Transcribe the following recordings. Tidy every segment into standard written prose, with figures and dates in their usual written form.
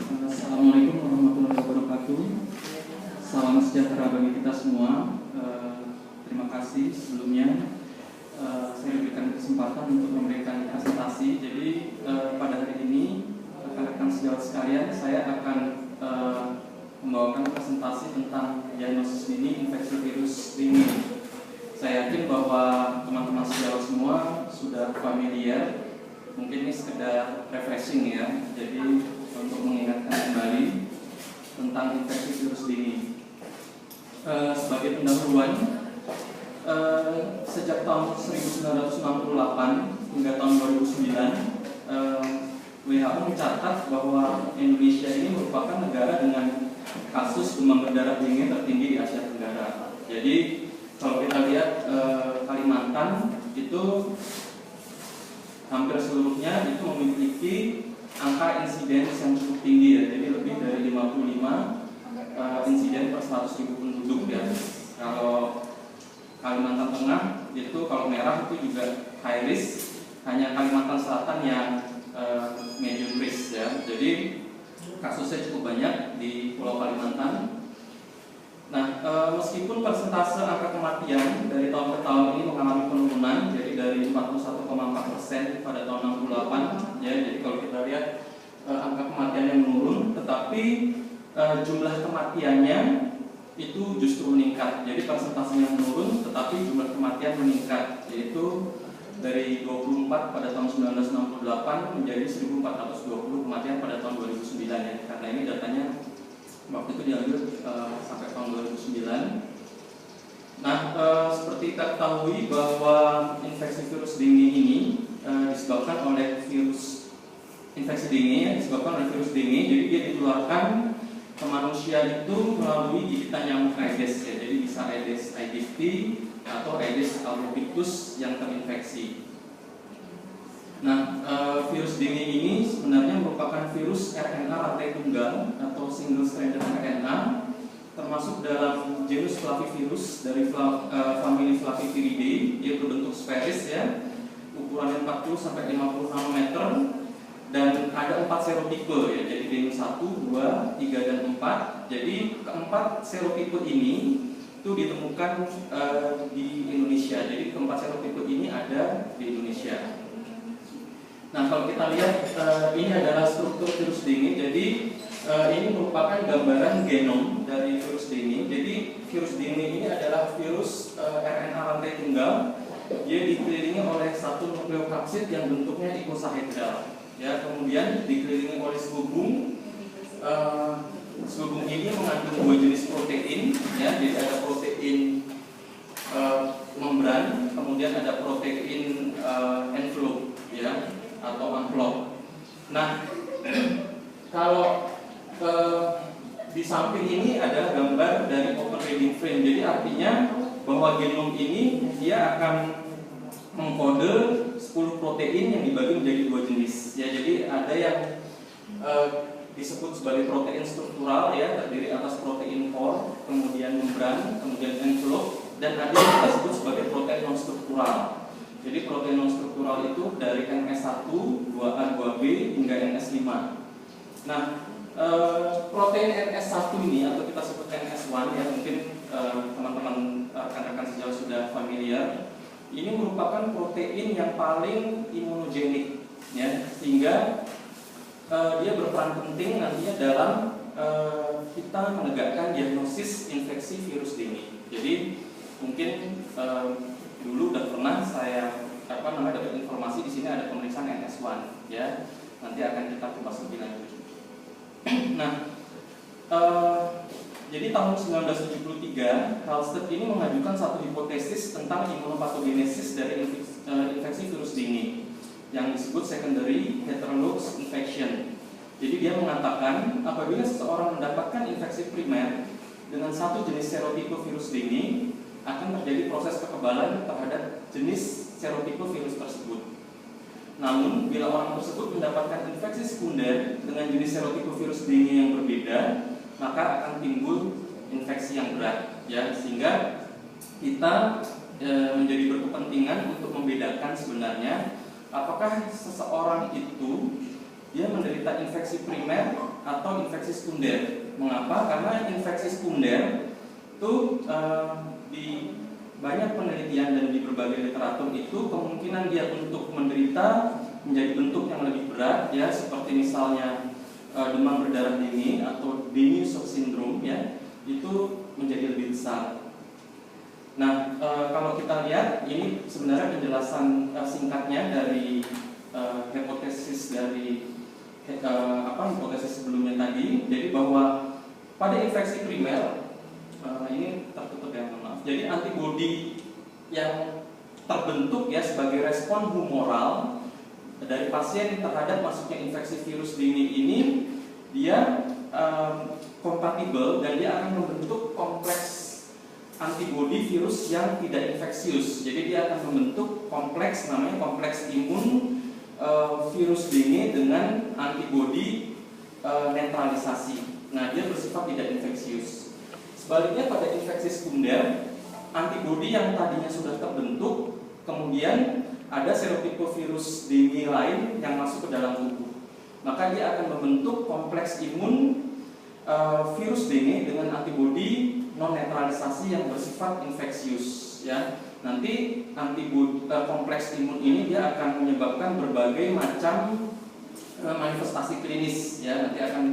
Assalamualaikum warahmatullahi wabarakatuh. Salam sejahtera bagi kita semua. Terima kasih sebelumnya saya diberikan kesempatan untuk memberikan presentasi. Jadi pada hari ini rekan-rekan sejawat sekalian, saya akan membawakan presentasi tentang diagnosis dini infeksi virus dini. Saya yakin bahwa teman-teman sejawat semua sudah familiar. Mungkin ini sekedar refreshing ya. Jadi untuk mengingatkan kembali tentang infeksi virus dini. Sebagai pendahuluan, sejak tahun 1968 hingga tahun 2009, WHO mencatat bahwa Indonesia ini merupakan negara dengan kasus demam berdarah dingin tertinggi di Asia Tenggara. Jadi kalau kita lihat Kalimantan itu hampir seluruhnya itu memiliki angka insiden yang cukup tinggi ya, jadi lebih dari 55 insiden per 100.000 penduduk ya. Kalau Kalimantan Tengah itu kalau merah itu juga high risk, hanya Kalimantan Selatan yang medium risk ya. Jadi kasusnya cukup banyak di Pulau Kalimantan. Nah, meskipun persentase angka kematian dari tahun ke tahun ini mengalami penurunan, jadi dari 41,4% pada tahun 68, ya. Jadi kalau kita lihat angka kematiannya menurun, tetapi jumlah kematiannya itu justru meningkat. Jadi persentasenya menurun, tetapi jumlah kematian meningkat, yaitu dari 24 pada tahun 1968 menjadi 1.420 kematian pada tahun 2009 ya. Karena ini datanya waktu itu diambil sampai tahun 2009. Nah, seperti kita ketahui bahwa infeksi virus dengue ini disebabkan oleh virus infeksi dengue ya, disebabkan oleh virus dengue. Jadi dia ditularkan ke manusia itu melalui gigitan nyamuk Aedes ya. Jadi bisa Aedes aegypti atau Aedes albopictus yang terinfeksi. Nah, virus dengue ini sebenarnya merupakan virus RNA rantai tunggal atau single stranded RNA, termasuk dalam genus Flavivirus dari famili Flaviviridae. Dia berbentuk sferis ya, ukurannya 40 sampai 50 nanometer, dan ada 4 serotipe ya. Jadi genus 1, 2, 3 dan 4. Jadi keempat serotipe ini itu ditemukan di Indonesia. Jadi keempat serotipe ini ada di Indonesia. Nah, kalau kita lihat ini adalah struktur virus dengue. Jadi ini merupakan gambaran genom dari virus dengue. Jadi virus dengue ini adalah virus RNA rantai tunggal. Dia dikelilingi oleh satu nukleokapsid yang bentuknya ikosahedral. Ya, kemudian dikelilingi oleh selubung. Selubung ini mengandung dua jenis protein. Ya, jadi ada protein membran, kemudian ada protein envelope. Ya, atau amplop. Nah, kalau di samping ini adalah gambar dari open reading frame. Jadi artinya bahwa genom ini dia akan mengkode 10 protein yang dibagi menjadi dua jenis. Ya, jadi ada yang disebut sebagai protein struktural ya, terdiri atas protein core, kemudian membran, kemudian envelope, dan ada yang kita sebut sebagai protein non struktural. Jadi protein non struktural itu dari NS1, 2A, 2B hingga NS5. Nah, protein NS1 ini atau kita sebut NS1 ya, mungkin teman-teman rekan-rekan sejauh sudah familiar. Ini merupakan protein yang paling imunogenik ya, sehingga dia berperan penting nantinya dalam kita menegakkan diagnosis infeksi virus dengue. Jadi mungkin dulu udah pernah saya dapat informasi di sini ada pemeriksaan NS1 ya. Nanti akan kita kupas lebih lanjut. Nah, jadi tahun 1973 Halsted ini mengajukan satu hipotesis tentang imunopatogenesis dari infeksi virus dengue yang disebut secondary heterologous infection. Jadi dia mengatakan apabila seseorang mendapatkan infeksi primer dengan satu jenis serotipe virus dengue, akan terjadi proses kekebalan terhadap jenis serotipe virus tersebut. Namun, bila orang tersebut mendapatkan infeksi sekunder dengan jenis serotipe virus dengue yang berbeda, maka akan timbul infeksi yang berat, ya. Sehingga kita menjadi berkepentingan untuk membedakan sebenarnya apakah seseorang itu dia menderita infeksi primer atau infeksi sekunder. Mengapa? Karena infeksi sekunder itu di banyak penelitian dan di berbagai literatur itu kemungkinan dia untuk menderita menjadi bentuk yang lebih berat, ya, seperti misalnya demam berdarah dingin atau Dengue shock syndrome, ya, itu menjadi lebih besar. Nah, kalau kita lihat ini sebenarnya penjelasan singkatnya dari hipotesis hipotesis sebelumnya tadi. Jadi bahwa pada infeksi primer ini tertutup, ya, maaf. Jadi antibodi yang terbentuk, ya, sebagai respon humoral dari pasien terhadap masuknya infeksi virus dengue ini, dia kompatibel dan dia akan membentuk kompleks antibodi virus yang tidak infeksius. Jadi dia akan membentuk kompleks, namanya kompleks imun virus dengue dengan antibodi netralisasi. Nah, dia bersifat tidak infeksius. Sebaliknya pada infeksi sekunder, antibodi yang tadinya sudah terbentuk, kemudian ada serotipe virus dengue lain yang masuk ke dalam tubuh. Maka dia akan membentuk kompleks imun virus dengue dengan antibodi non netralisasi yang bersifat infeksius, ya. Nanti antibodi kompleks imun ini dia akan menyebabkan berbagai macam manifestasi klinis, ya. Nanti akan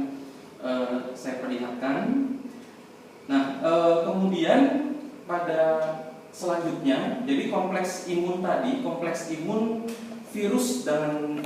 saya perlihatkan. Nah, kemudian pada selanjutnya, jadi kompleks imun tadi, kompleks imun virus dan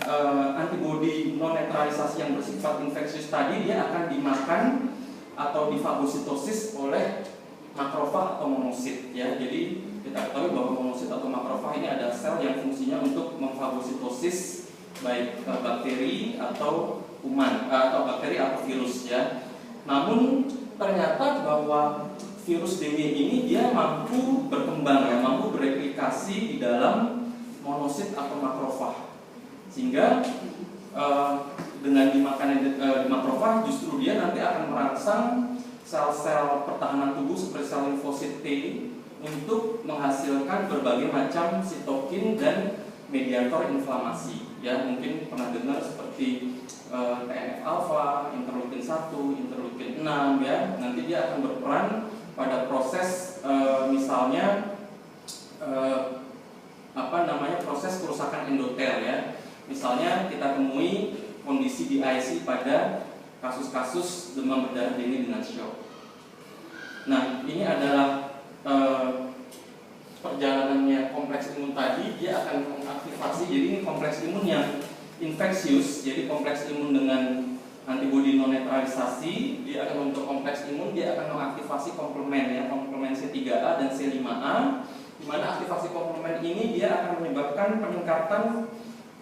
antibodi non netralisasi yang bersifat infeksius tadi, dia akan dimakan atau difagositosis oleh makrofag atau monosit, ya. Jadi kita ketahui bahwa monosit atau makrofag ini adalah sel yang fungsinya untuk memfagositosis baik bakteri atau kuman atau bakteri atau virus, ya. Namun ternyata bahwa virus dengue ini dia mampu berkembang, ya, mampu bereplikasi di dalam monosit atau makrofag, sehingga dengan dimakannya makrofag justru dia nanti akan merangsang sel-sel pertahanan tubuh seperti sel limfosit T untuk menghasilkan berbagai macam sitokin dan mediator inflamasi, ya. Mungkin pernah dengar seperti TNF alpha, interleukin 1, interleukin 6, ya. Nanti dia akan berperan pada proses misalnya proses kerusakan endotel, ya. Misalnya kita temui kondisi di IC pada kasus-kasus demam berdarah dingin dengan shock. Nah, ini adalah perjalanannya kompleks imun tadi. Dia akan mengaktifasi, jadi ini kompleks imun yang infeksius, jadi kompleks imun dengan antibodi non netralisasi. Dia akan membentuk kompleks imun, dia akan mengaktifasi komplement, ya, komplement C3A dan C5A, di mana aktivasi komplement ini dia akan menyebabkan peningkatan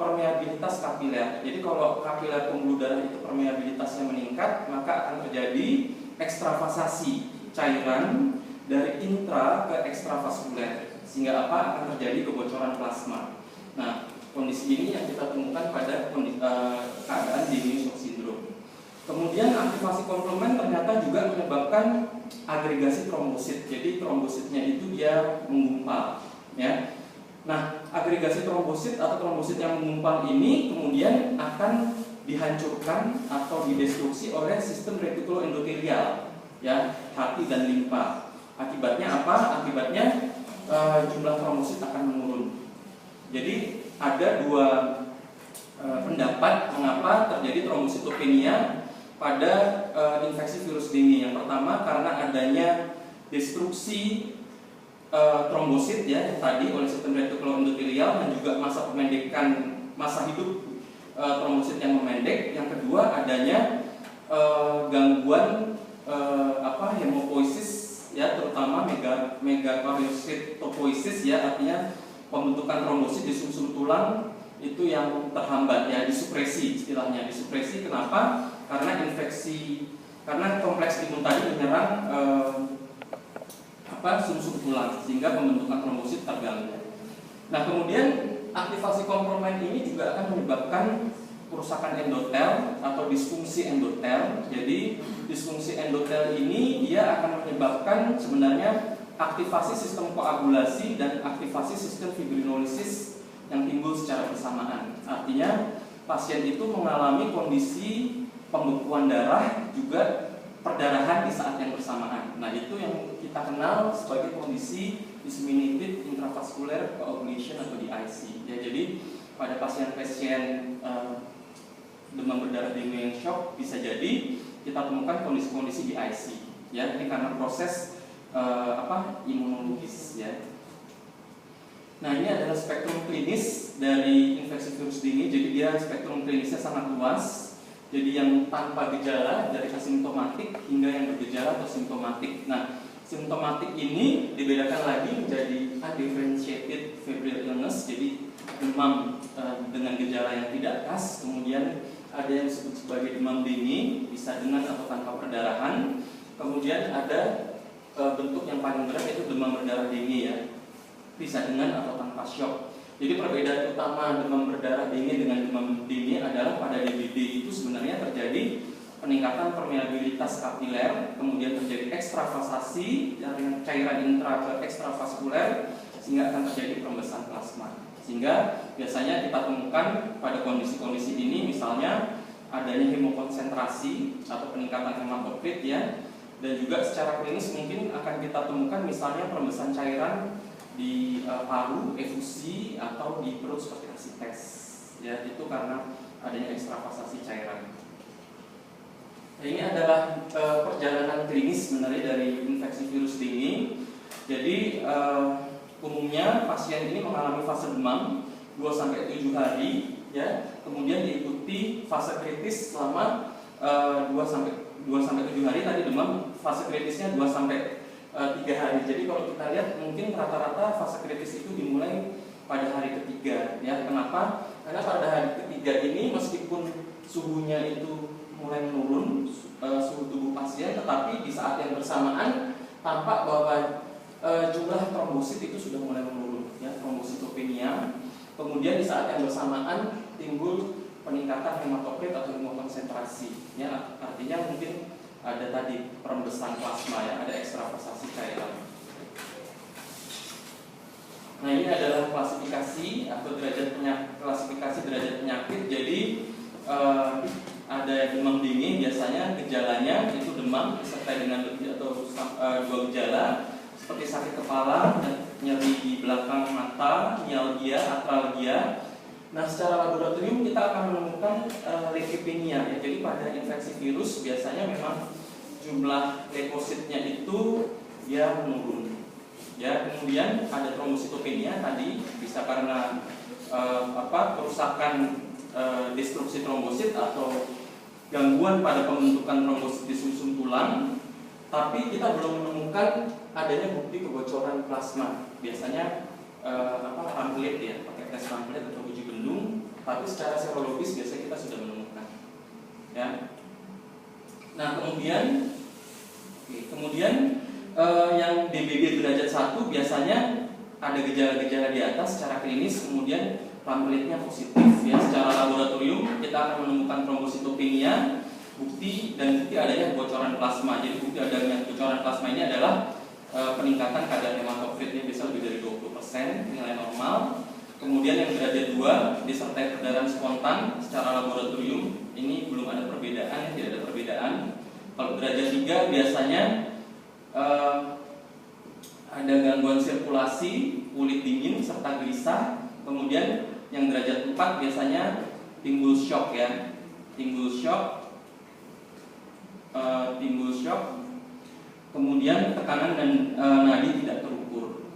permeabilitas kapiler. Jadi kalau kapiler pembuluh darah itu permeabilitasnya meningkat, maka akan terjadi ekstravasasi cairan dari intra ke ekstravaskuler, sehingga apa? Akan terjadi kebocoran plasma. Nah, kondisi ini yang kita temukan pada keadaan Dengue shock syndrome. Kemudian aktivasi komplement ternyata juga menyebabkan agregasi trombosit. Jadi trombositnya itu dia menggumpal, ya. Nah, agregasi trombosit atau trombosit yang menggumpal ini kemudian akan dihancurkan atau didestruksi oleh sistem retikuloendotelial, ya, hati dan limpa. Akibatnya apa? Akibatnya jumlah trombosit akan menurun. Jadi ada dua pendapat mengapa terjadi trombositopenia pada infeksi virus dengue. Yang pertama karena adanya destruksi trombosit, ya, tadi oleh sistem retikuloendotelial dan juga masa pemendekan masa hidup trombosit yang memendek. Yang kedua adanya gangguan hemopoiesis, ya, terutama megakaryocytopoiesis, ya, artinya pembentukan trombosit di sumsum tulang itu yang terhambat, ya, disupresi istilahnya. Disupresi kenapa? Karena kompleks imun tadi menyerang sumsum tulang, sehingga pembentukan trombosit terganggu. Nah, kemudian aktivasi komplement ini juga akan menyebabkan kerusakan endotel atau disfungsi endotel. Jadi disfungsi endotel ini dia akan menyebabkan sebenarnya aktivasi sistem koagulasi dan aktivasi sistem fibrinolisis yang timbul secara bersamaan. Artinya pasien itu mengalami kondisi pembekuan darah, juga perdarahan di saat yang bersamaan. Nah, itu yang kita kenal sebagai kondisi disseminated intravascular coagulation atau DIC. Ya, jadi pada pasien-pasien demam berdarah dengue yang shock bisa jadi kita temukan kondisi-kondisi DIC. Ya, ini karena proses imunologis ya. Nah, ini adalah spektrum klinis dari infeksi virus dengue. Jadi dia spektrum klinisnya sangat luas. Jadi yang tanpa gejala dari asimptomatik hingga yang bergejala atau simptomatik. Nah, simptomatik ini dibedakan lagi menjadi undifferentiated febrile illness. Jadi demam dengan gejala yang tidak khas. Kemudian ada yang disebut sebagai demam dengue, bisa dengan atau tanpa perdarahan. Kemudian ada bentuk yang paling berat yaitu demam berdarah dengue ya, bisa dengan atau tanpa shock. Jadi perbedaan utama demam berdarah dengue dengan demam dengue adalah pada DBD itu sebenarnya terjadi peningkatan permeabilitas kapiler, kemudian terjadi ekstravasasi dari cairan intra ke ekstravaskuler sehingga akan terjadi perembesan plasma. Sehingga biasanya kita temukan pada kondisi-kondisi ini misalnya adanya hemokonsentrasi atau peningkatan hematokrit ya, dan juga secara klinis mungkin akan kita temukan misalnya perembesan cairan di paru, efusi, atau di perut seperti asites ya, itu karena adanya ekstravasasi cairan. Nah, ini adalah perjalanan klinis sebenarnya dari infeksi virus dengue. Jadi umumnya pasien ini mengalami fase demam 2-7 hari ya, kemudian diikuti fase kritis selama 2-7 hari. Tadi demam fase kritisnya 2-3 hari. Jadi kalau kita lihat mungkin rata-rata fase kritis itu dimulai pada hari ketiga ya. Kenapa? Karena pada hari ketiga ini meskipun suhunya itu mulai menurun, suhu tubuh pasien, tetapi di saat yang bersamaan tampak bahwa jumlah trombosit itu sudah mulai menurun ya, trombositopenia. Kemudian di saat yang bersamaan timbul peningkatan hematokrit atau hemokonsentrasi ya, artinya mungkin ada tadi perembesan plasma ya, ada ekstravasasi cairan. Nah, ini adalah klasifikasi atau klasifikasi derajat penyakit. Jadi ada demam dengue, biasanya gejalanya itu demam disertai dengan lebih atau 2 gejala seperti sakit kepala, nyeri di belakang mata, myalgia, artralgia. Nah, secara laboratorium kita akan menemukan leukemia ya. Jadi pada infeksi virus biasanya memang jumlah leukositnya itu dia menurun. Ya, kemudian ada trombositopenia tadi bisa karena kerusakan destruksi trombosit atau gangguan pada pembentukan trombosit di sumsum tulang. Tapi kita belum menemukan adanya bukti kebocoran plasma. Biasanya pamflet ya, pakai tes pamflet atau uji bendung, tapi secara serologis biasanya kita sudah menemukan. Ya. Nah, kemudian yang DBD derajat 1 biasanya ada gejala-gejala di atas secara klinis, kemudian pamfletnya positif ya. Secara laboratorium kita akan menemukan trombositopenia, bukti adanya kebocoran plasma. Jadi bukti adanya kebocoran plasma ini adalah peningkatan kadar hematokritnya bisa lebih dari 20% nilai normal. Kemudian yang derajat 2 disertai perdarahan spontan secara laboratorium ini belum ada perbedaan, tidak ada perbedaan. Kalau derajat 3 biasanya ada gangguan sirkulasi, kulit dingin serta gelisah. Kemudian yang derajat 4 biasanya timbul shock ya, timbul shock. Kemudian tekanan dan nadi tidak terukur.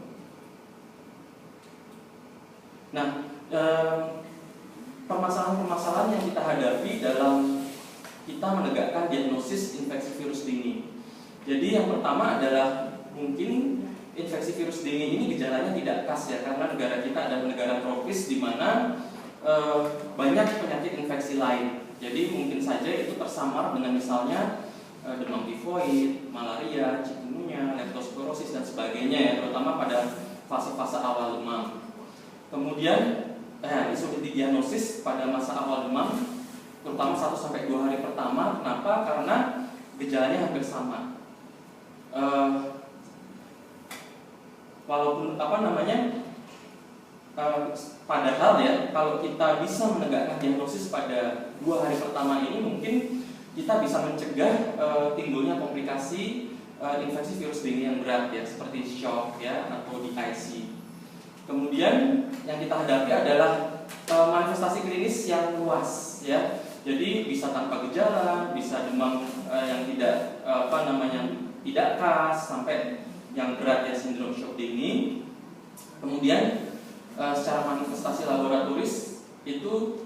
Nah, permasalahan-permasalahan yang kita hadapi dalam kita menegakkan diagnosis infeksi virus dengue. Jadi yang pertama adalah mungkin infeksi virus dengue ini gejalanya tidak khas ya, karena negara kita adalah negara tropis di mana banyak penyakit infeksi lain. Jadi mungkin saja itu tersamar dengan misalnya demam tifoid, malaria, chikungunya, leptospirosis dan sebagainya ya, terutama pada fase-fase awal demam. Kemudian ini sulit didiagnosis pada masa awal demam, terutama 1-2 hari pertama. Kenapa? Karena gejalanya hampir sama. Walaupun padahal ya, kalau kita bisa menegakkan diagnosis pada 2 hari pertama ini mungkin kita bisa mencegah timbulnya komplikasi infeksi virus dengue yang berat ya, seperti shock ya atau DIC. Kemudian yang kita hadapi adalah manifestasi klinis yang luas ya. Jadi bisa tanpa gejala, bisa demam yang tidak tidak khas, sampai yang berat ya, sindrom shock dengue. Kemudian secara manifestasi laboratoris itu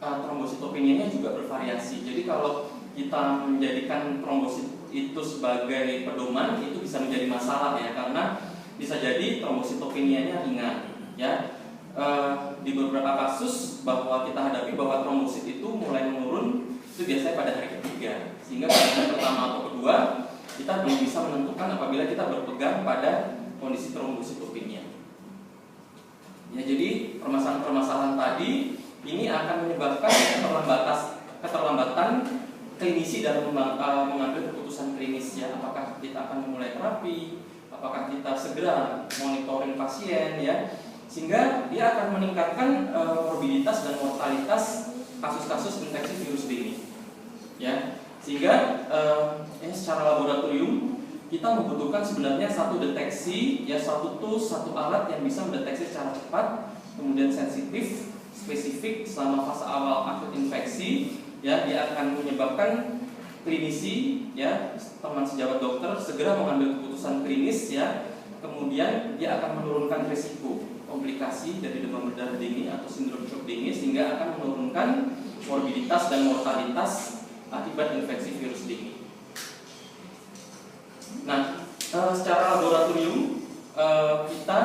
trombositopenianya juga bervariasi. Jadi kalau kita menjadikan trombosit itu sebagai pedoman, itu bisa menjadi masalah ya, karena bisa jadi trombositopenianya ringan ya. Di beberapa kasus bahwa kita hadapi bahwa trombosit itu mulai menurun itu biasanya pada hari ketiga, sehingga pada hari pertama atau kedua kita belum bisa menentukan apabila kita berpegang pada kondisi trombositopenia. Ya, jadi permasalahan-permasalahan tadi ini akan menyebabkan keterlambatan klinisi dalam mengambil keputusan klinis ya. Apakah kita akan memulai terapi, apakah kita segera monitoring pasien ya, sehingga dia akan meningkatkan morbiditas dan mortalitas kasus-kasus infeksi virus dengue ya. Sehingga secara laboratorium kita membutuhkan sebenarnya satu deteksi ya, satu tools, satu alat yang bisa mendeteksi secara cepat, kemudian sensitif, spesifik selama fase awal akut infeksi ya. Dia akan menyebabkan klinisi ya, teman sejawat dokter segera mengambil keputusan klinis ya. Kemudian dia akan menurunkan risiko komplikasi dari demam berdarah dengue atau sindrom shock dengue, sehingga akan menurunkan morbiditas dan mortalitas akibat infeksi virus dengue. Nah, secara laboratorium kita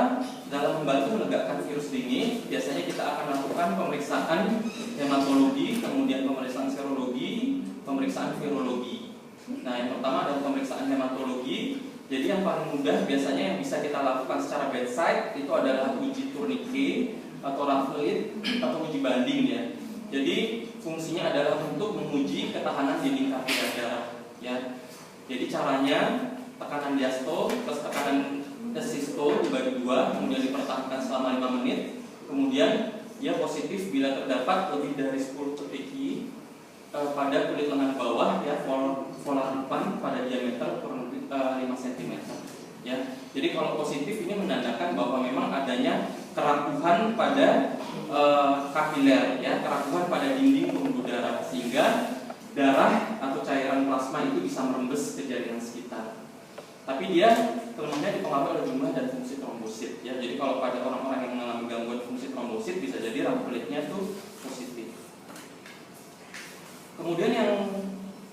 dalam membantu menegakkan virus dengue, biasanya kita akan lakukan pemeriksaan hematologi, kemudian pemeriksaan serologi, pemeriksaan virologi. Nah, yang pertama adalah pemeriksaan hematologi. Jadi yang paling mudah biasanya yang bisa kita lakukan secara bedside itu adalah uji turnike atau Rafleid atau uji banding ya. Jadi fungsinya adalah untuk menguji ketahanan dinding kapiler darah ya. Jadi caranya tekanan diastol plus tekanan sistol dibagi dua, kemudian dipertahankan selama 5 menit. Kemudian dia positif bila terdapat lebih dari 10 peteki pada kulit lengan bawah ya, pola depan pada diameter kurang lebih 5 cm ya. Jadi kalau positif ini menandakan bahwa memang adanya kerapuhan pada kapiler ya, kerapuhan pada dinding pembuluh darah, sehingga darah atau cairan plasma itu bisa merembes ke jaringan sekitar. Tapi dia kelemahannya dipengaruhi oleh jumlah dan fungsi trombosit ya. Jadi kalau pada orang-orang yang mengalami gangguan fungsi trombosit bisa jadi Rafleidnya itu positif. Kemudian yang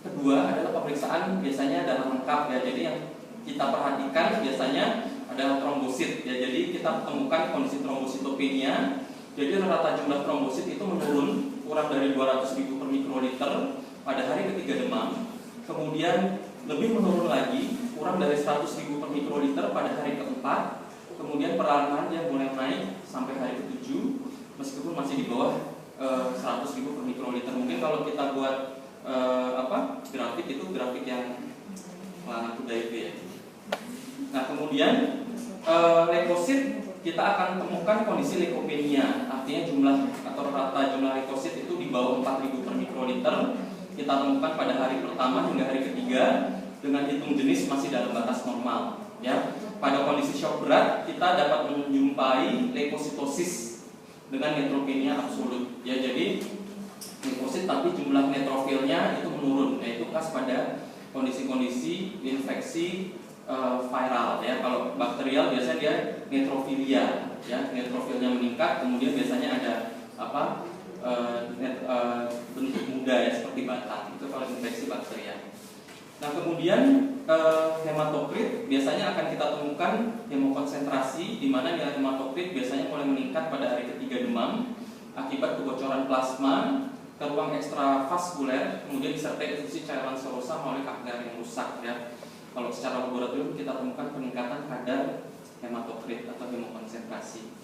kedua adalah pemeriksaan biasanya darah lengkap ya. Jadi yang kita perhatikan biasanya adalah trombosit ya. Jadi kita temukan kondisi trombositopenia. Jadi rata jumlah trombosit itu menurun kurang dari 200.000 per mikroliter pada hari ketiga demam. Kemudian lebih menurun lagi kurang dari 100.000 per mikroliter pada hari keempat. Kemudian perlahan dia mulai naik sampai hari ke-7 meskipun masih di bawah 100.000 per mikroliter. Mungkin kalau kita buat grafik itu grafik yang kelana kuda itu ya. Nah, kemudian leukosit kita akan temukan kondisi leukopenia, artinya jumlah atau rata jumlah leukosit itu di bawah 4.000 per mikroliter. Kita temukan pada hari pertama hingga hari ketiga dengan hitung jenis masih dalam batas normal ya. Pada kondisi shock berat kita dapat menjumpai leukositosis dengan neutropenia absolut ya. Jadi leukosit tapi jumlah neutrofilnya itu menurun, yaitu khas pada kondisi-kondisi infeksi viral ya. Kalau bakterial biasanya dia neutrofilia ya, neutrofilnya meningkat, kemudian biasanya ada bentuk muda ya seperti batak, itu kalau infeksi bakterial. Nah, kemudian hematokrit biasanya akan kita temukan hemokonsentrasi, di mana nilai hematokrit biasanya mulai meningkat pada hari ketiga demam akibat kebocoran plasma ke ruang ekstravaskuler, kemudian disertai infusi cairan serosa melalui kapilyer yang rusak ya. Kalau secara laboratorium kita temukan peningkatan kadar hematokrit atau hemokonsentrasi.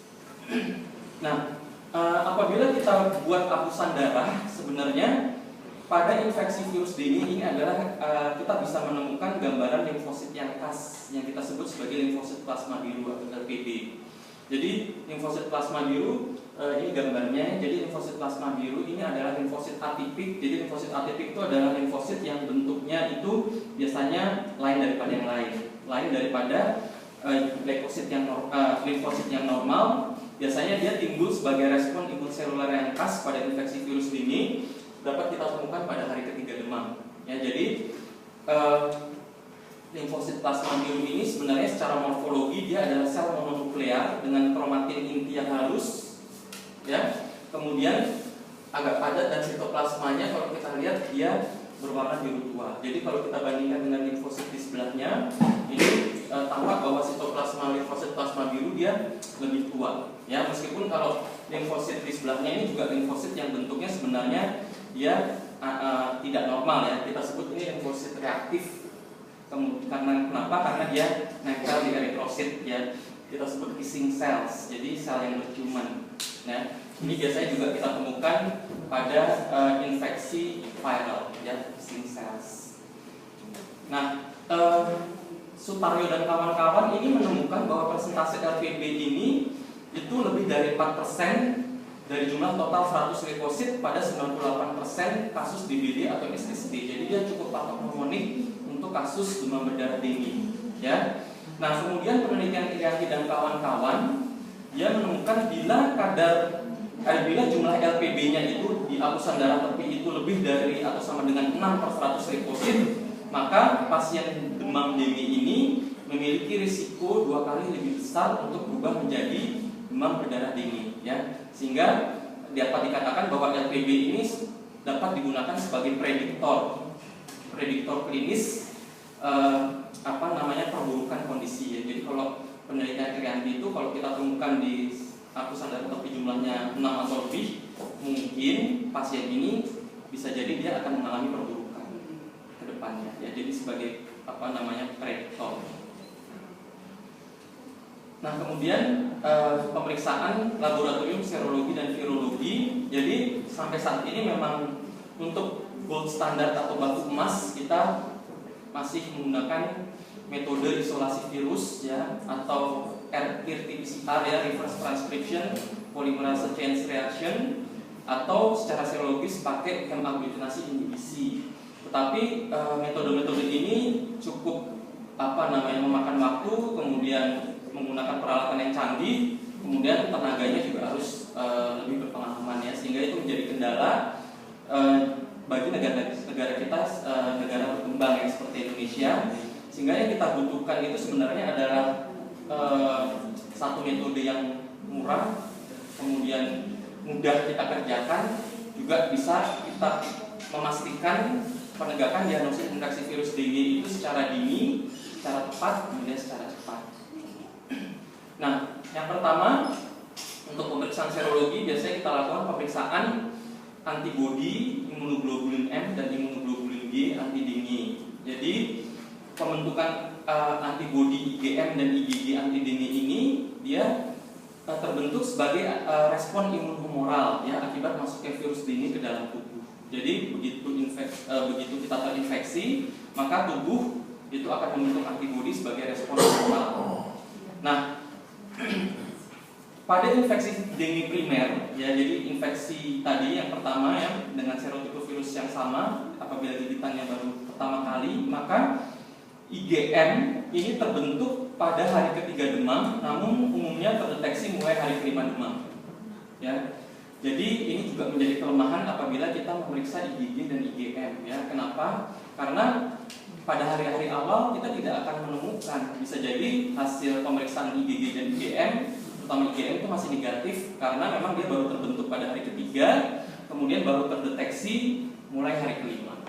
Nah, apabila kita buat hapusan darah, sebenarnya pada infeksi virus dengue ini adalah kita bisa menemukan gambaran limfosit yang khas yang kita sebut sebagai limfosit plasma biru atau LPB. Jadi limfosit plasma biru ini gambarnya. Jadi limfosit plasma biru ini adalah limfosit atipik. Jadi limfosit atipik itu adalah limfosit yang bentuknya itu biasanya lain daripada yang lain, daripada limfosit yang normal. Biasanya dia timbul sebagai respon imun seluler yang khas pada infeksi virus ini, dapat kita temukan pada hari ketiga demam. Ya, jadi limfosit plasma biru ini sebenarnya secara morfologi dia adalah sel mononuklear dengan kromatin inti yang halus, ya. Kemudian agak padat dan sitoplasmanya kalau kita lihat dia berwarna biru tua. Jadi kalau kita bandingkan dengan limfosit di sebelahnya, ini tampak bahwa sitoplasma limfosit plasma biru dia lebih tua. Ya, meskipun kalau limfosit di sebelahnya ini juga limfosit yang bentuknya sebenarnya dia tidak normal, ya. Kita sebut ini limfosit reaktif. Karena kenapa? Karena dia nempel di eritrosit, ya. Kita sebut kissing cells, jadi sel yang berciuman. Nah, ini biasanya juga kita temukan pada infeksi viral, ya, kissing cells. Nah, Sutaryo dan kawan-kawan ini menemukan bahwa persentase LPB ini itu lebih dari 4% dari jumlah total 100 leukosit pada 98% kasus DBD atau SSD. Jadi dia cukup patognomik untuk kasus demam berdarah tinggi, ya. Nah, kemudian penelitian Irianti dan kawan-kawan dia menemukan bila jumlah LPB-nya itu di apusan darah tepi itu lebih dari atau sama dengan 6/100 leukosit, maka pasien demam dengue ini memiliki risiko 2 kali lebih besar untuk berubah menjadi demam berdarah dengue, ya. Sehingga dapat dikatakan bahwa LPB ini dapat digunakan sebagai prediktor klinis perburukan kondisi, ya. Jadi kalau penelitian Irianti itu kalau kita temukan di apusan darah tepi jumlahnya 6 atau lebih, mungkin pasien ini bisa jadi dia akan mengalami perburukan ke depannya, ya. Jadi sebagai prediktor. Nah, kemudian pemeriksaan laboratorium serologi dan virologi. Jadi sampai saat ini memang untuk gold standar atau batu emas kita masih menggunakan metode isolasi virus, ya, atau RT-PCR, ya, reverse transcription polymerase chain reaction, atau secara serologis pakai hemagglutinasi inhibisi. Tetapi metode-metode ini cukup memakan waktu, kemudian menggunakan peralatan yang canggih, kemudian tenaganya juga harus lebih berpengalaman, ya, sehingga itu menjadi kendala bagi negara kita, negara berkembang yang seperti Indonesia. Sehingga yang kita butuhkan itu sebenarnya adalah satu metode yang murah, kemudian mudah kita kerjakan, juga bisa kita memastikan penegakan diagnosis infeksi virus dengue itu secara dini, secara tepat, kemudian secara cepat. Nah, yang pertama untuk pemeriksaan serologi biasanya kita lakukan pemeriksaan antibodi imunoglobulin M dan imunoglobulin G anti dengue. Jadi pembentukan antibodi IgM dan IgG anti dengue ini dia terbentuk sebagai respon imun humoral, ya, akibat masuknya virus dengue ke dalam tubuh. Jadi begitu kita terinfeksi, maka tubuh itu akan membentuk antibodi sebagai respon humoral. Nah, pada infeksi dengue primer, ya, jadi infeksi tadi yang pertama, ya, dengan serotipovirus yang sama, apabila gigitannya baru pertama kali, maka IgM ini terbentuk pada hari ketiga demam, namun umumnya terdeteksi mulai hari kelima demam, ya. Jadi ini juga menjadi kelemahan apabila kita memeriksa IgG dan IgM, ya. Kenapa? Karena pada hari-hari awal kita tidak akan menemukan, bisa jadi hasil pemeriksaan IgG dan IgM, terutama IgM itu masih negatif karena memang dia baru terbentuk pada hari ketiga, kemudian baru terdeteksi mulai hari kelima,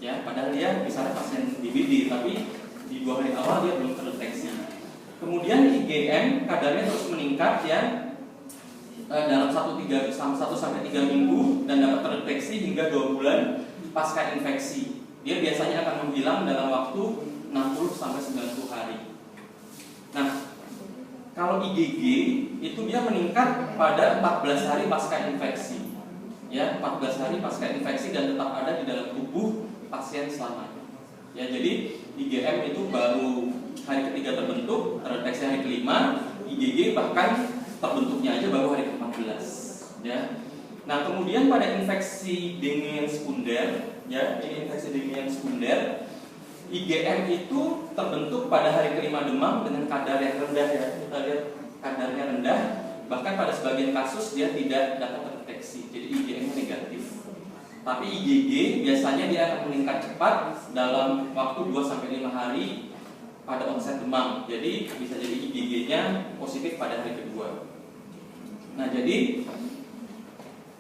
ya. Padahal dia misalnya pasien DBD, tapi di 2 hari awal dia belum terdeteksi. Kemudian IgM kadarnya terus meningkat, ya, dalam 1-3 minggu dan dapat terdeteksi hingga 2 bulan pasca infeksi. Dia biasanya akan menghilang dalam waktu 60-90 hari. Nah, kalau IgG itu dia meningkat pada 14 hari pasca infeksi, ya, 14 hari pasca infeksi dan tetap ada di dalam tubuh pasien selamanya. Ya, jadi IgM itu baru hari ketiga terbentuk, terdeteksi hari kelima, IgG bahkan terbentuknya aja baru hari ke-14 ya. Nah, kemudian pada infeksi dengue yang sekunder ya, ini infeksi dengue yang sekunder, IgM itu terbentuk pada hari ke-5 demam dengan kadar yang rendah ya. Kita lihat kadarnya rendah, bahkan pada sebagian kasus dia tidak dapat terdeteksi. Jadi IgM negatif. Tapi IgG biasanya dia akan meningkat cepat dalam waktu 2-5 hari pada onset demam. Jadi bisa jadi IgG-nya positif pada hari kedua. Nah, jadi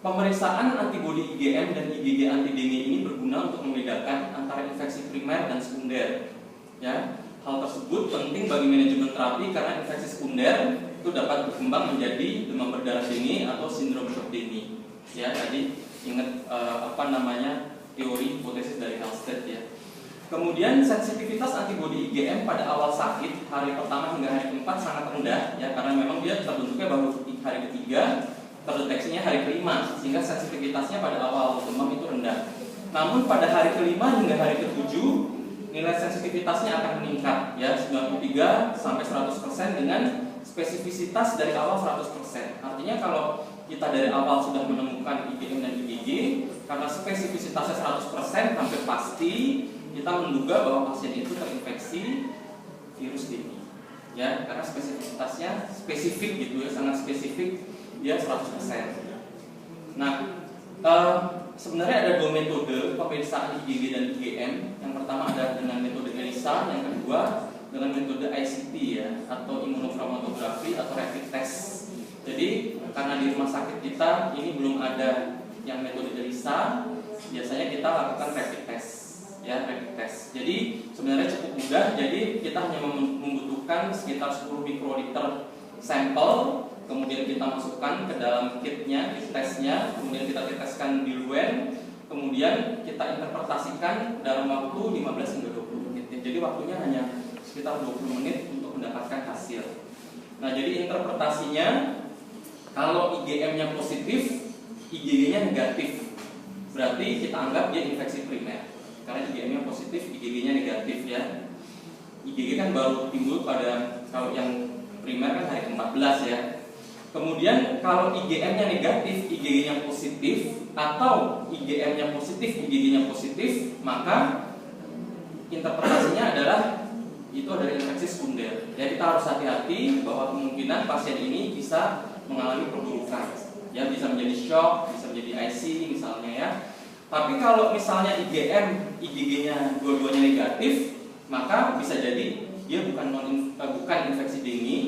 pemeriksaan antibodi IgM dan IgG anti dengue ini berguna untuk membedakan antara infeksi primer dan sekunder. Ya, hal tersebut penting bagi manajemen terapi karena infeksi sekunder itu dapat berkembang menjadi demam berdarah dengue atau sindrom shock dengue. Ya, tadi ingat teori hipotesis dari Halstead ya. Kemudian sensitivitas antibodi IgM pada awal sakit hari pertama hingga hari ke-4 sangat rendah ya, karena memang dia terbentuknya baru hari ketiga, terdeteksinya hari ke-5, sehingga sensitivitasnya pada awal demam itu rendah. Namun pada hari ke-5 hingga hari ke-7 nilai sensitivitasnya akan meningkat ya, 93 sampai 100% dengan spesifisitas dari awal 100%. Artinya kalau kita dari awal sudah menemukan IgM dan IgG, karena spesifisitasnya 100% hampir pasti kita menduga bahwa pasien itu terinfeksi virus dengue. Ya, karena spesifisitasnya spesifik gitu ya, sangat spesifik, dia 100%. Nah, sebenarnya ada dua metode pemeriksaan IgG dan IgM. Yang pertama ada dengan metode ELISA, yang kedua dengan metode ICT ya, atau immunochromatografi atau rapid test. Jadi karena di rumah sakit kita ini belum ada yang metode ELISA, biasanya kita lakukan rapid test ya, rapid test. Jadi sebenarnya cukup mudah. Jadi kita hanya membutuhkan sekitar 10 mikroliter sampel, kemudian kita masukkan ke dalam kitnya, kit testnya, kemudian kita teteskan diluent, kemudian kita interpretasikan dalam waktu 15 hingga 20 menit. Jadi waktunya hanya sekitar 20 menit untuk mendapatkan hasil. Nah, jadi interpretasinya kalau IgM-nya positif, IgG-nya negatif, berarti kita anggap dia infeksi primer. Karena IgM-nya positif, IgG-nya negatif ya. IgG kan baru timbul pada, kalau yang primer kan hari ke-14 ya. Kemudian kalau IgM-nya negatif, IgG-nya positif, atau IgM-nya positif, IgG-nya positif, maka interpretasinya adalah itu adalah infeksi sekunder. Ya, kita harus hati-hati bahwa kemungkinan pasien ini bisa mengalami perburukan. Ya, bisa menjadi shock, bisa menjadi IC misalnya ya. Tapi kalau misalnya IgM, IgG-nya dua-duanya negatif, maka bisa jadi dia bukan infeksi dengue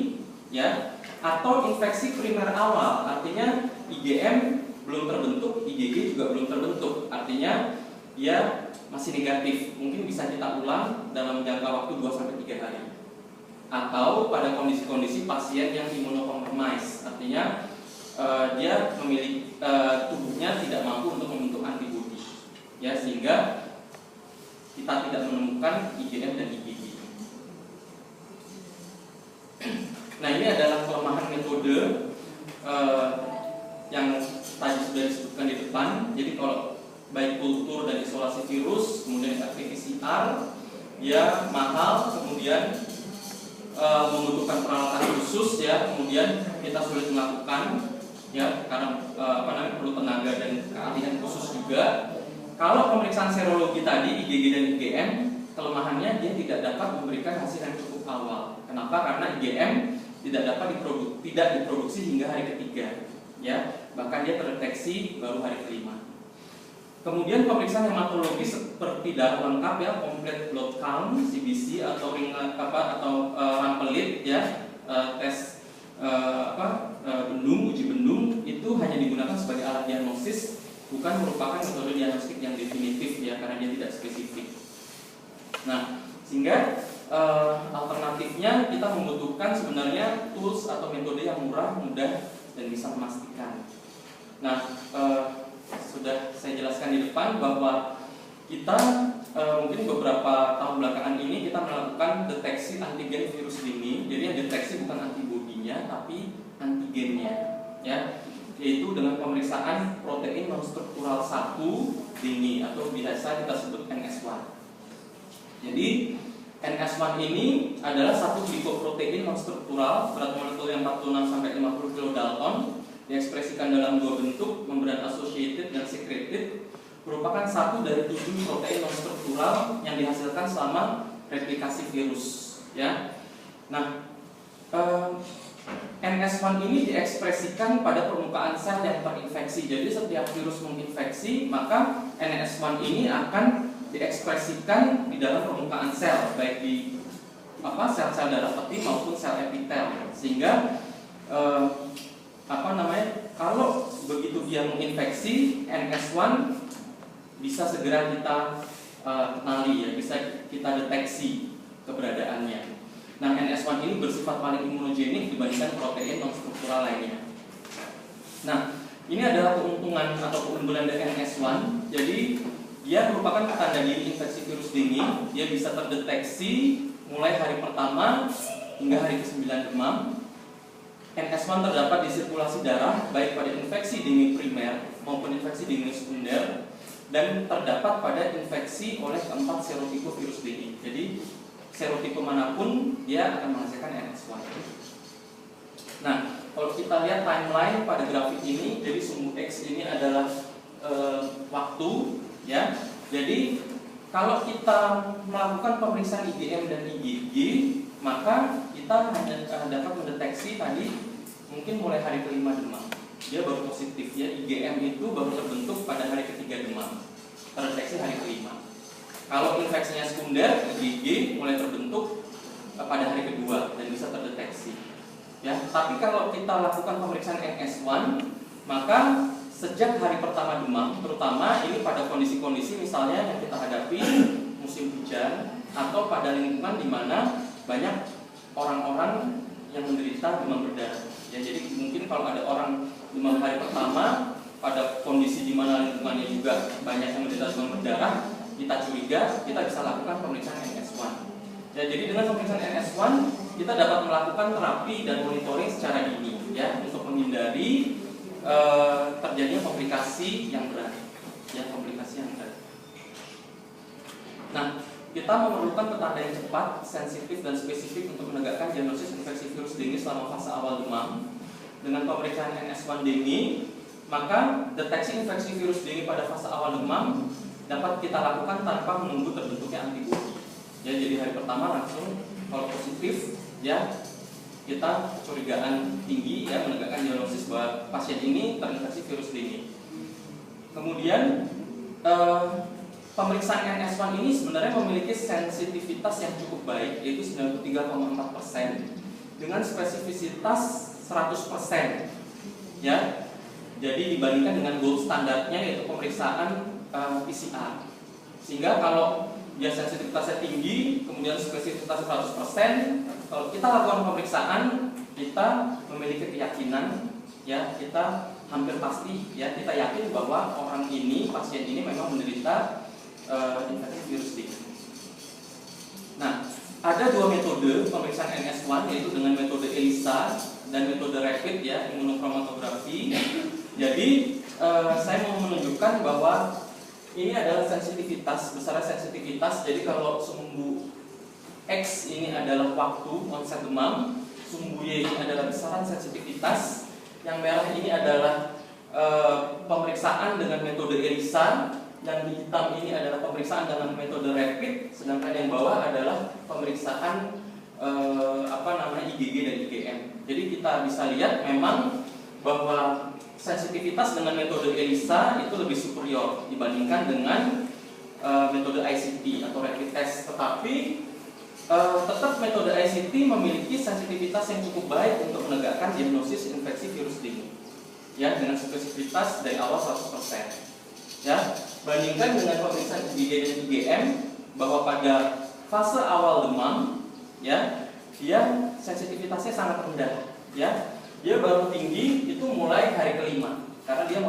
ya, atau infeksi primer awal, artinya IgM belum terbentuk, IgG juga belum terbentuk, artinya dia masih negatif. Mungkin bisa kita ulang dalam jangka waktu 2-3 hari. Atau pada kondisi-kondisi pasien yang imunocompromised, artinya dia memiliki tubuhnya tidak mampu untuk membentuk antibodi ya, sehingga kita tidak menemukan IgM dan IgG. Nah, ini adalah kelemahan metode yang tadi sudah disebutkan di depan. Jadi kalau baik kultur dan isolasi virus, kemudian PCR, ya mahal, kemudian membutuhkan peralatan khusus ya, kemudian kita sulit melakukan ya, karena perlu tenaga dan keahlian khusus juga. Kalau pemeriksaan serologi tadi IgG dan IgM, kelemahannya dia tidak dapat memberikan hasil yang cukup awal. Kenapa? Karena IgM tidak dapat diproduksi hingga hari ketiga ya, bahkan dia terdeteksi baru hari kelima. Kemudian pemeriksaan hematologi seperti darah lengkap ya, complete blood count, CBC atau rampelit ya, tes uji bendung itu hanya digunakan sebagai alat diagnosis, bukan merupakan metode diagnostik yang definitif ya, karena dia tidak spesifik. Nah, sehingga alternatifnya kita membutuhkan sebenarnya tools atau metode yang murah, mudah, dan bisa memastikan. Nah, sudah saya jelaskan di depan bahwa kita mungkin beberapa tahun belakangan ini kita melakukan deteksi antigen virus dengue. Jadi yang deteksi bukan antibodinya tapi antigennya ya, yaitu dengan pemeriksaan protein non-struktural 1 dengue atau biasa kita sebut NS1. Jadi NS1 ini adalah satu glikoprotein non-struktural berat molekul yang 46 sampai 50 kilodalton, diekspresikan dalam dua bentuk, membran associated dan secreted, merupakan satu dari 7 protein non-struktural yang dihasilkan selama replikasi virus. Ya, nah NS1 ini diekspresikan pada permukaan sel yang terinfeksi. Jadi setiap virus menginfeksi, maka NS1 ini akan diekspresikan di dalam permukaan sel, baik di sel-sel darah peti maupun sel epitel, sehingga kalau begitu dia menginfeksi, NS1 bisa segera kita kenali, ya, bisa kita deteksi keberadaannya. Nah, NS1 ini bersifat paling imunogenik dibandingkan protein non-struktural lainnya. Nah, ini adalah keuntungan atau keunggulan dari NS1. Jadi dia merupakan tanda diri infeksi virus dengue. Dia bisa terdeteksi mulai hari pertama hingga hari ke-9 demam. NS1 terdapat di sirkulasi darah baik pada infeksi dengue primer maupun infeksi dengue sekunder, dan terdapat pada infeksi oleh keempat serotipe virus dengue. Jadi serotipe manapun dia akan menghasilkan NS1. Nah, kalau kita lihat timeline pada grafik ini, jadi sumbu X ini adalah waktu, ya. Jadi kalau kita melakukan pemeriksaan IgM dan IgG, maka kita hanya dapat mendeteksi tadi mungkin mulai hari kelima demam. Dia baru positif, ya. IgM itu baru terbentuk pada hari ketiga demam, terdeteksi hari kelima. Kalau infeksinya sekunder, IgG mulai terbentuk pada hari kedua dan bisa terdeteksi. Ya, tapi kalau kita lakukan pemeriksaan NS1, maka sejak hari pertama demam, terutama ini pada kondisi-kondisi misalnya yang kita hadapi musim hujan atau pada lingkungan di mana banyak orang-orang yang menderita demam berdarah. Ya, jadi mungkin kalau ada orang demam hari pertama pada kondisi di mana lingkungannya juga banyak yang menderita demam berdarah, kita curiga, kita bisa lakukan pemeriksaan NS1. Ya, jadi dengan pemeriksaan NS1 kita dapat melakukan terapi dan monitoring secara dini, ya, untuk menghindari terjadinya komplikasi yang berat, ya, komplikasi yang berat. Nah, kita memerlukan petanda yang cepat, sensitif dan spesifik untuk menegakkan diagnosis infeksi virus dengue selama fase awal demam. Dengan pemeriksaan NS1 dengue, maka deteksi infeksi virus dengue pada fase awal demam dapat kita lakukan tanpa menunggu terbentuknya antibodi. Ya, jadi hari pertama langsung kalau positif, ya, kita kecurigaan tinggi, ya, menegakkan diagnosis bahwa pasien ini terinfeksi virus dengue. Kemudian pemeriksaan NS1 ini sebenarnya memiliki sensitivitas yang cukup baik, yaitu 93,4% dengan spesifisitas 100%. Ya, jadi dibandingkan dengan gold standarnya yaitu pemeriksaan PCR. Sehingga kalau dia sensitivitasnya tinggi, kemudian spesifitas 100%, kalau kita lakukan pemeriksaan, kita memiliki keyakinan, ya, kita hampir pasti, ya, kita yakin bahwa orang ini, pasien ini memang menderita infeksi virus dengue. Nah, ada dua metode pemeriksaan NS1, yaitu dengan metode ELISA dan metode rapid, ya, imunochromatografi. Jadi saya mau menunjukkan bahwa ini adalah sensitivitas, besaran sensitivitas. Jadi kalau sumbu X ini adalah waktu onset demam, sumbu Y ini adalah besaran sensitivitas, yang merah ini adalah pemeriksaan dengan metode ELISA, yang di hitam ini adalah pemeriksaan dengan metode rapid, sedangkan yang bawah adalah pemeriksaan IgG dan IgM. Jadi kita bisa lihat memang bahwa sensitivitas dengan metode ELISA itu lebih superior dibandingkan dengan metode ICT atau rapid test. Tetapi tetap metode ICT memiliki sensitivitas yang cukup baik untuk menegakkan diagnosis infeksi virus dengue, ya, dengan spesifitas dari awal 100%. Ya, bandingkan dengan pemeriksaan IgG dan IgM bahwa pada fase awal demam, ya, dia sensitivitasnya sangat rendah, ya. Dia baru tinggi itu mulai hari kelima, karena dia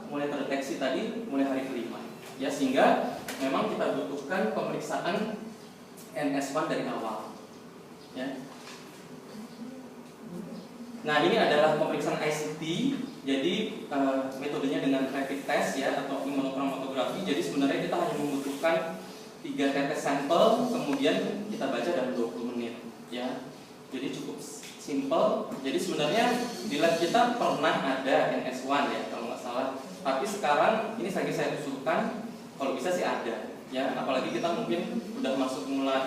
mulai terdeteksi tadi mulai hari kelima, ya, sehingga memang kita butuhkan pemeriksaan NS1 dari awal, ya. Nah, ini adalah pemeriksaan ICT. Jadi metodenya dengan rapid test, ya, atau imunochromatografi. Jadi sebenarnya kita hanya membutuhkan 3 tetes sampel, kemudian kita baca dalam 20 menit ya. Jadi cukup simple. Jadi sebenarnya di lab kita pernah ada NS1 ya kalau nggak salah. Tapi sekarang ini lagi saya usulkan kalau bisa sih ada ya. Apalagi kita mungkin udah masuk mulai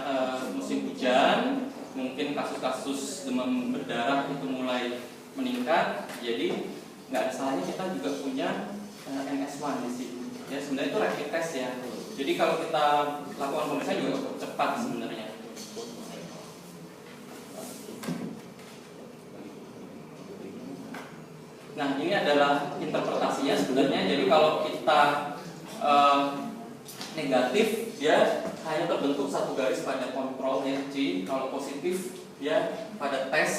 musim hujan, mungkin kasus-kasus demam berdarah itu mulai meningkat. Jadi nggak ada salahnya kita juga punya NS1 di sini. Ya sebenarnya itu rapid test ya. Jadi kalau kita lakukan pemeriksaan juga cukup cepat sebenarnya. Nah ini adalah interpretasinya sebenarnya. Jadi kalau kita negatif, dia hanya terbentuk satu garis pada kontrol ya C. Kalau positif, dia pada tes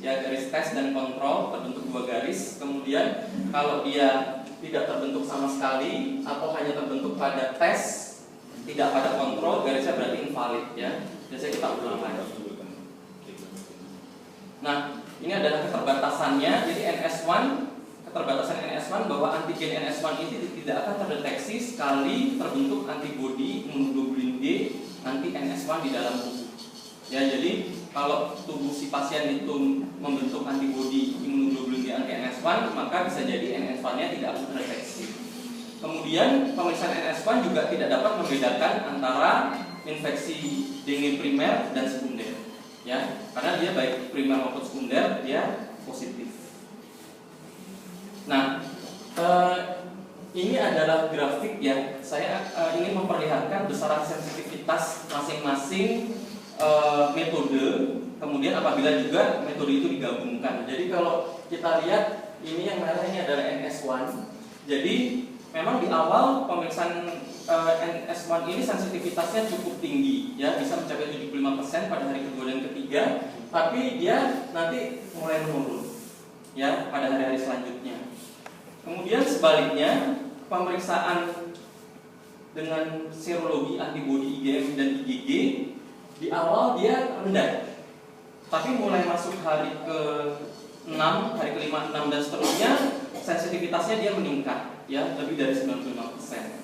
ya, garis tes dan kontrol terbentuk 2 garis. Kemudian kalau dia tidak terbentuk sama sekali atau hanya terbentuk pada tes, tidak pada kontrol, garisnya berarti invalid ya. Biasanya kita ulang lagi. Nah, ini adalah keterbatasannya. Jadi NS1, keterbatasan NS1 bahwa antigen NS1 ini tidak akan terdeteksi sekali terbentuk antibodi imunoglobulin D anti NS1 di dalam tubuh. Ya, jadi kalau tubuh si pasien itu membentuk antibodi imunoglobulin D anti NS1, maka bisa jadi NS1-nya tidak akan terdeteksi. Kemudian pemeriksaan NS1 juga tidak dapat membedakan antara infeksi dengue primer dan sekunder, ya, karena dia baik primer maupun sekunder dia positif. Nah, ini adalah grafik ya. Saya ingin memperlihatkan besaran sensitivitas masing-masing metode. Kemudian apabila juga metode itu digabungkan. Jadi kalau kita lihat ini yang merah ini adalah NS1. Jadi memang di awal pemeriksaan NS1 ini sensitivitasnya cukup tinggi ya, bisa mencapai 75% pada hari kedua dan ketiga, tapi dia nanti mulai menurun ya pada hari-hari selanjutnya. Kemudian sebaliknya pemeriksaan dengan serologi antibodi IgM dan IgG di awal dia rendah, tapi mulai masuk hari ke-6, hari ke-5, 6 dan seterusnya sensitivitasnya dia meningkat ya, lebih dari 95%.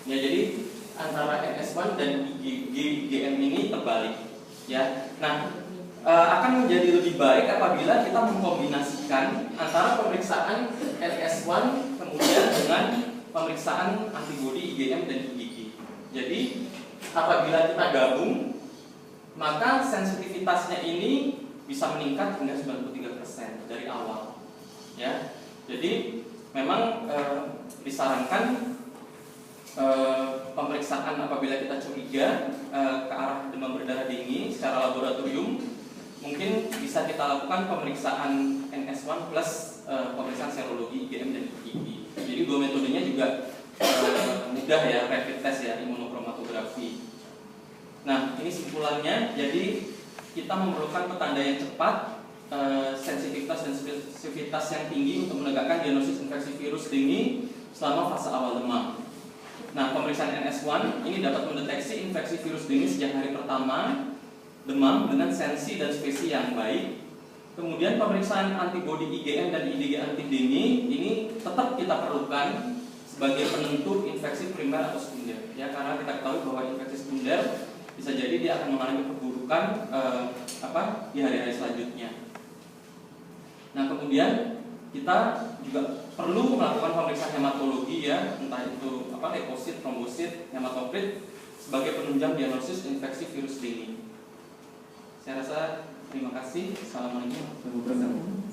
Ya, jadi antara NS1 dan IgM ini terbalik ya. Nah, akan menjadi lebih baik apabila kita mengkombinasikan antara pemeriksaan NS1 kemudian dengan pemeriksaan antibodi IgM dan IgG. Jadi apabila kita gabung, maka sensitivitasnya ini bisa meningkat hingga 93% dari awal ya. Jadi memang disarankan pemeriksaan apabila kita curiga ke arah demam berdarah dengue secara laboratorium, mungkin bisa kita lakukan pemeriksaan NS1 plus pemeriksaan serologi IgM dan IgG. Jadi dua metodenya juga mudah ya, rapid test ya, imunokromatografi. Nah, ini simpulannya. Jadi kita memerlukan petanda yang cepat, sensitivitas dan spesifitas yang tinggi untuk menegakkan diagnosis infeksi virus dengue selama fase awal demam. Nah, pemeriksaan NS1 ini dapat mendeteksi infeksi virus dengue sejak hari pertama demam dengan sensi dan spesi yang baik. Kemudian pemeriksaan antibodi IgM dan IgG anti dengue ini tetap kita perlukan sebagai penentu infeksi primer atau sekunder ya, karena kita ketahui bahwa infeksi sekunder bisa jadi dia akan mengalami perburukan di hari-hari selanjutnya. Nah, kemudian kita juga perlu melakukan pemeriksaan hematologi ya, entah itu leukosit, trombosit, hematokrit sebagai penunjang diagnosis infeksi virus dengue. Saya rasa terima kasih. Assalamualaikum warahmatullahi wabarakatuh.